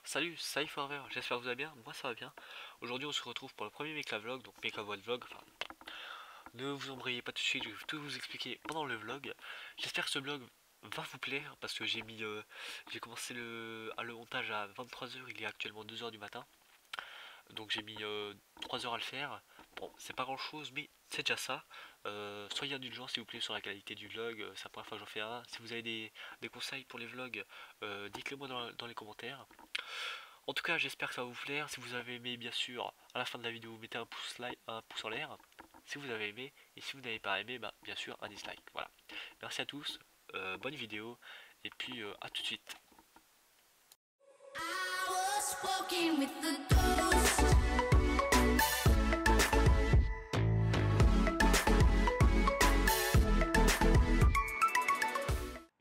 Salut, c'est Forever, j'espère que vous allez bien, moi ça va bien. Aujourd'hui on se retrouve pour le premier Mecha Vlog, donc Mecha Vlog, enfin, ne vous embrayez pas tout de suite, je vais tout vous expliquer pendant le vlog. J'espère que ce vlog va vous plaire, parce que j'ai commencé le montage à 23 h, il est actuellement 2 h du matin. Donc j'ai mis 3 heures à le faire. Bon, c'est pas grand chose, mais c'est déjà ça. Soyez indulgents s'il vous plaît sur la qualité du vlog. C'est la première fois que j'en fais un. Si vous avez des conseils pour les vlogs, dites-le moi dans les commentaires. En tout cas, j'espère que ça va vous plaire. Si vous avez aimé, bien sûr, à la fin de la vidéo, mettez un pouce en l'air. Si vous avez aimé, et si vous n'avez pas aimé, bah, bien sûr, un dislike. Voilà. Merci à tous, bonne vidéo, et puis à tout de suite.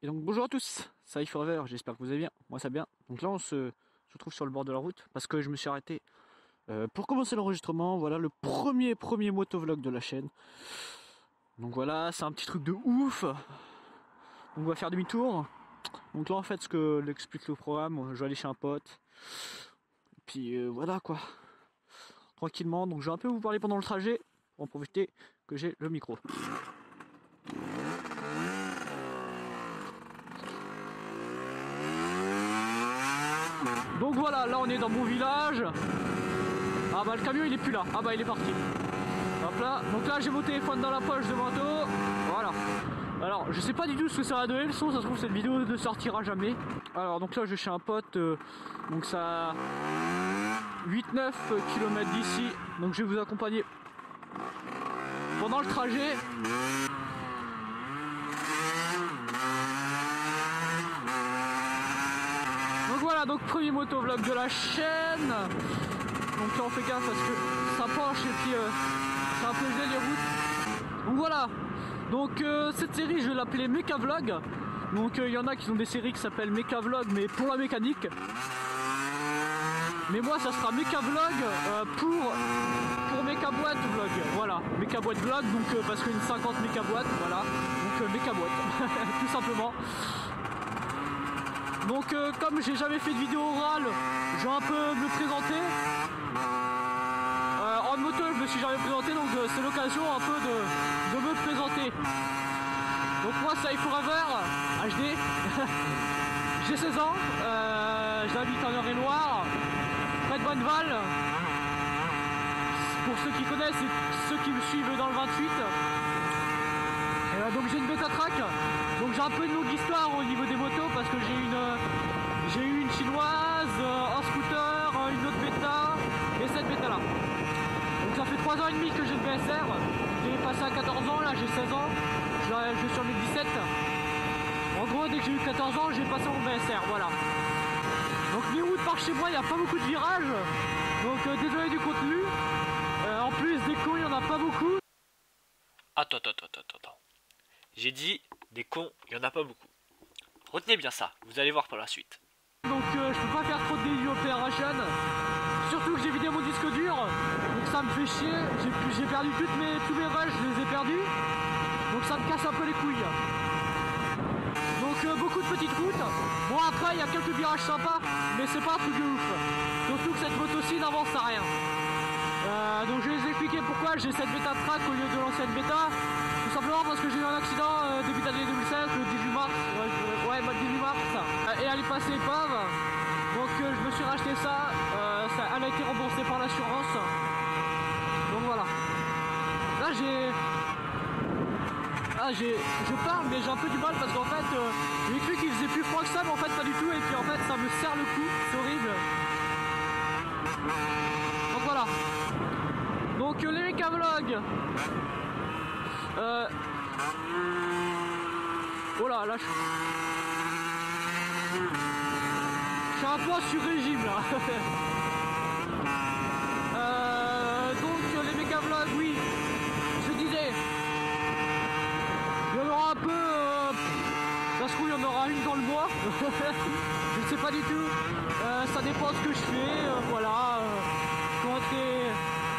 Et donc bonjour à tous, c'est Forever, j'espère que vous allez bien, moi ça va bien. Donc là on se retrouve sur le bord de la route parce que je me suis arrêté pour commencer l'enregistrement. Voilà le premier motovlog de la chaîne. Donc voilà, c'est un petit truc de ouf. On va faire demi-tour. Donc là en fait ce que l'explique le programme, je vais aller chez un pote. Et puis voilà quoi, tranquillement. Donc je vais un peu vous parler pendant le trajet pour en profiter que j'ai le micro. Donc voilà, là on est dans mon village. Ah bah le camion il est plus là. Ah bah il est parti. Hop là. Donc là j'ai mon téléphone dans la poche de manteau. Voilà. Alors je sais pas du tout ce que ça va donner le son. Ça se trouve cette vidéo ne sortira jamais. Alors donc là je vais chez un pote. Donc ça 8-9 km d'ici. Donc je vais vous accompagner pendant le trajet. Donc voilà, donc premier motovlog de la chaîne. Donc là on fait gaffe parce que ça penche et puis c'est un peu gelé les routes. Donc voilà, donc cette série je vais l'appeler Mecha Vlog. Donc il y en a qui ont des séries qui s'appellent Mecha Vlog mais pour la mécanique. Mais moi ça sera Mecha Vlog pour Mecha Boîte Vlog. Voilà, Mecha Boîte Vlog, donc parce qu'une 50 Mecha Boîte, voilà. Donc Mecha Boîte, tout simplement. Donc comme j'ai jamais fait de vidéo orale, je vais un peu me présenter. En moto je me suis jamais présenté, donc c'est l'occasion un peu de me présenter. Donc moi c'est Forever HD. J'ai 16 ans, j'habite en Eure-et-Loire, près de Bonneval. Pour ceux qui connaissent et ceux qui me suivent dans le 28. Donc j'ai une bêta track, donc j'ai un peu une longue histoire au niveau des motos parce que j'ai eu une chinoise, un scooter, une autre bêta et cette bêta là. Donc ça fait 3 ans et demi que j'ai le BSR, j'ai passé à 14 ans, là j'ai 16 ans, je suis sur mes 17. En gros dès que j'ai eu 14 ans j'ai passé mon BSR, voilà. Donc les routes par chez moi il n'y a pas beaucoup de virages, donc désolé du contenu. En plus des cons il n'y en a pas beaucoup. Attends. J'ai dit des cons, il n'y en a pas beaucoup. Retenez bien ça, vous allez voir par la suite. Donc je peux pas faire trop de débuts opération. Surtout que j'ai vidé mon disque dur. Donc ça me fait chier. J'ai perdu tous mes rushs, je les ai perdus. Donc ça me casse un peu les couilles. Donc beaucoup de petites routes. Bon après il y a quelques virages sympas, mais c'est pas un truc de ouf. Surtout que cette moto-ci n'avance à rien. Donc je vais vous expliquer pourquoi j'ai cette bêta track au lieu de l'ancienne bêta. Tout simplement parce que j'ai eu un accident début d'année 2016, le 18 mars, le 18 mars, et elle est passée épave. Donc je me suis racheté ça, elle a été remboursée par l'assurance. Donc voilà. Là je parle mais j'ai un peu du mal parce qu'en fait j'ai cru qu'il faisait plus froid que ça, mais en fait pas du tout, et puis en fait ça me serre le cou, c'est horrible. Donc voilà. Donc les Mecha Vlog. Oh là, je suis un peu sur régime là. Donc les Mecha Vlog, oui, je disais, il y en aura un peu, ça se trouve il y en aura une dans le mois. Je ne sais pas du tout, ça dépend de ce que je fais, voilà.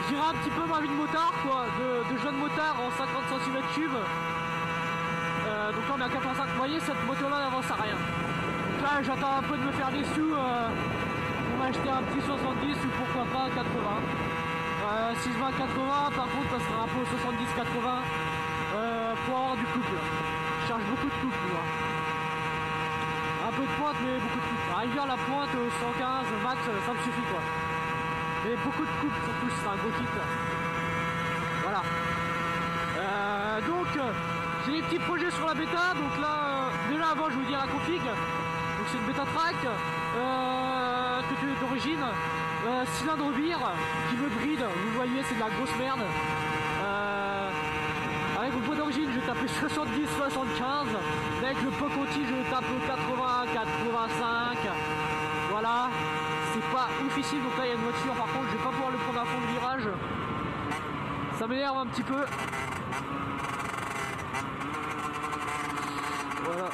Je dirais un petit peu ma vie de motard, quoi, de jeune motard en 50 cm3. Donc là on est à 85, vous voyez cette moto là n'avance à rien. Donc là j'attends un peu de me faire des sous pour un petit 70 ou pourquoi pas 80. Si je vais à 80, par contre, ça sera un peu 70-80 pour avoir du couple. Je cherche beaucoup de couple, moi. Un peu de pointe, mais beaucoup de couple. À la pointe, 115 max, ça me suffit, quoi. Mais beaucoup de couple, surtout, c'est un gros kit. Voilà. Donc, j'ai des petits projets sur la bêta. Donc là, déjà avant, je vous dis la config. Donc c'est une bêta track d'origine. Cylindre vire qui me bride, vous voyez, c'est de la grosse merde. Avec le bois d'origine, je tapais 70-75. Avec le Poconti, je tape 80-85. Voilà, c'est pas oufissime. Donc là, il y a une voiture, par contre, je vais pas pouvoir le prendre à fond de virage. Ça m'énerve un petit peu. Voilà.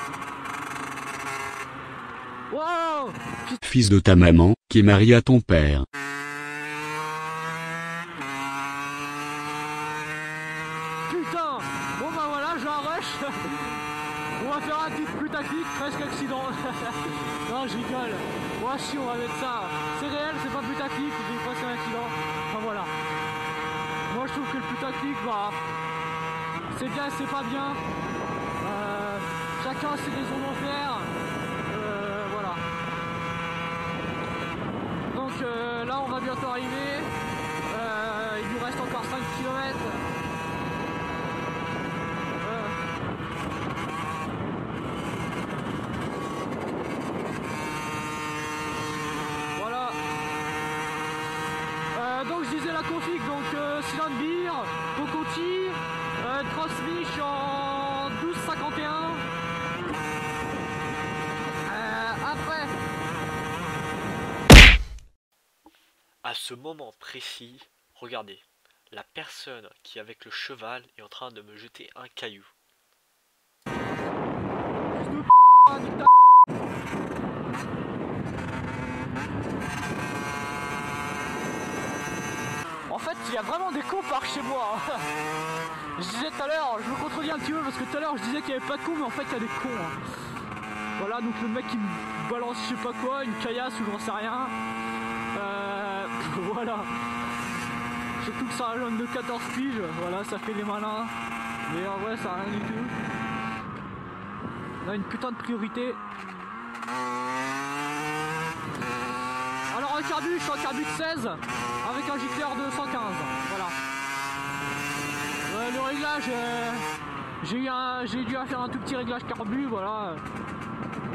Wow! Fils de ta maman, qui est mariée à ton père. Putain! Bon bah voilà, j'ai un rush. On va faire un petit putaclic, presque accident. Non, je rigole. Moi si, on va mettre ça. C'est réel, c'est pas putaclic, j'ai presque un accident. Enfin voilà. Moi je trouve que le putaclic, bah, c'est bien et c'est pas bien. Chacun ses raisons d'en faire. Voilà. Donc là on va bientôt arriver. Il nous reste encore 5 km. Voilà. Donc je disais la config, donc cylindre beer, Poconti, transmission en 1251. Après. À ce moment précis, regardez, la personne qui est avec le cheval est en train de me jeter un caillou. En fait, il y a vraiment des cons par chez moi. Je disais tout à l'heure, je me contredis un petit peu parce que tout à l'heure je disais qu'il n'y avait pas de cons, mais en fait il y a des cons. Voilà, donc le mec qui me balance je sais pas quoi, une caillasse ou j'en sais rien. Voilà. Surtout que c'est un jeune de 14 piges, voilà, ça fait les malins. Mais en vrai, ça a rien du tout. On a une putain de priorité. Alors un carbu, je suis en carbu de 16 avec un gicleur de 115. Voilà. Le réglage, j'ai dû faire un tout petit réglage carbu, voilà.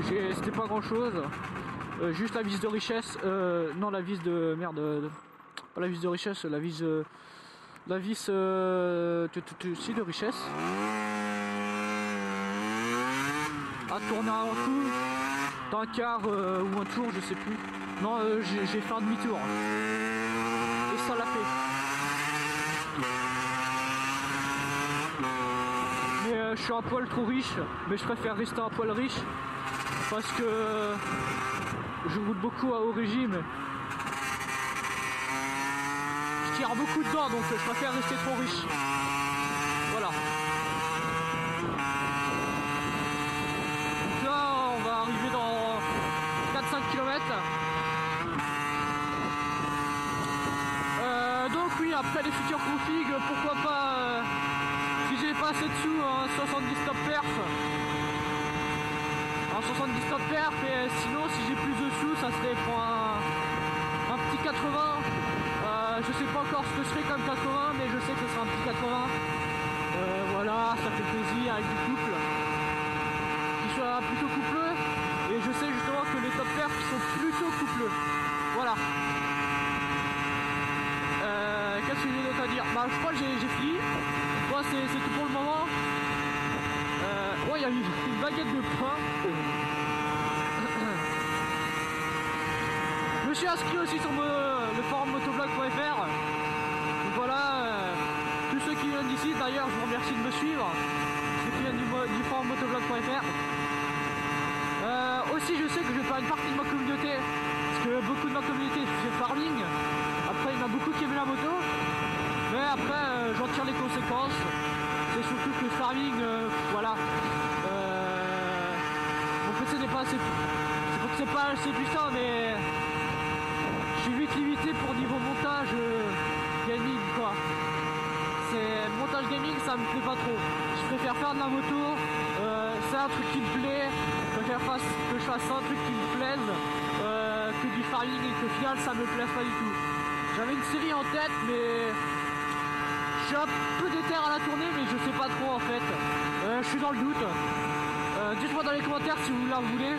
C'était pas grand chose. Juste la vis de richesse, non la vis de merde, pas la vis de richesse, la vis si de richesse. À tourner un coup, d'un quart ou un tour, je sais plus. Non, j'ai fait un demi-tour. Et ça l'a fait. Mais je suis un poil trop riche, mais je préfère rester un poil riche parce que je roule beaucoup à haut régime. Je tire beaucoup dedans, donc je préfère rester trop riche. Voilà. Donc là, on va arriver dans 4-5 km. Donc oui, après les futures configs, pourquoi pas, si j'ai pas assez de sous, un 70 top perf. Un 70 top perf, et sinon si j'ai plus de sous, ça serait pour un petit 80. Je sais pas encore ce que je ferai comme 80, mais je sais que ce sera un petit 80. Voilà, ça fait plaisir avec du couple. Qui soit plutôt coupleux. Et je sais justement que les top perfs sont plutôt coupleux. Voilà. Qu'est-ce que j'ai d'autre à dire? Bah je crois que j'ai fini. Moi c'est tout pour le moment. Ouais, il y a une baguette de pain. Je me suis inscrit aussi sur le forum motovlog.fr. Donc voilà, tous ceux qui viennent d'ici, d'ailleurs je vous remercie de me suivre. Ceux qui viennent du forum motovlog.fr. Aussi je sais que je vais faire une partie de ma communauté. Parce que beaucoup de ma communauté fait farming. Après il y en a beaucoup qui aiment la moto. Mais après j'en tire les conséquences. C'est surtout que le farming, voilà. Mon PC n'est pas assez. C'est pas que c'est pas assez puissant, mais je faire de la moto, c'est un truc qui me plaît, que je fasse un truc qui me plaise, que du farming et que au final ça me plaise pas du tout. J'avais une série en tête, mais je suis un peu déter à la tournée, mais je sais pas trop en fait. Je suis dans le doute. Dites-moi dans les commentaires si vous la voulez.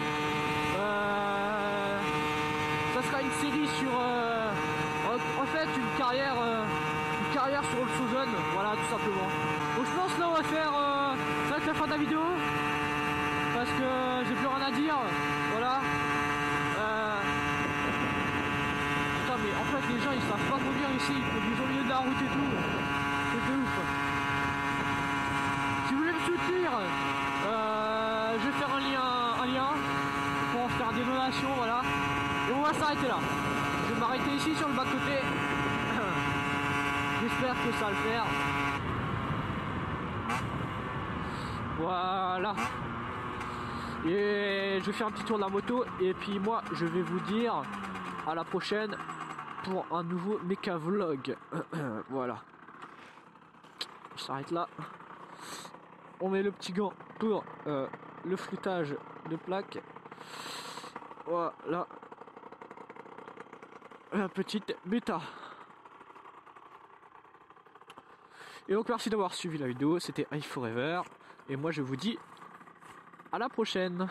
Ça sera une série sur en fait une carrière sur All Chosen, voilà tout simplement. Donc je pense là on va faire ça va être la fin de la vidéo parce que j'ai plus rien à dire, voilà. Putain mais en fait les gens ils savent pas conduire ici, ils conduisent au milieu de la route et tout, c'est de ouf. Si vous voulez me soutenir, je vais faire un lien pour faire des donations, voilà. Et on va s'arrêter là. Je vais m'arrêter ici sur le bas côté. J'espère que ça va le faire. Voilà. Et je vais faire un petit tour de la moto. Et puis moi, je vais vous dire à la prochaine pour un nouveau méca vlog. Voilà. On s'arrête là. On met le petit gant pour le floutage de plaques. Voilà. La petite bêta. Et donc merci d'avoir suivi la vidéo, c'était iForever. Et moi je vous dis à la prochaine.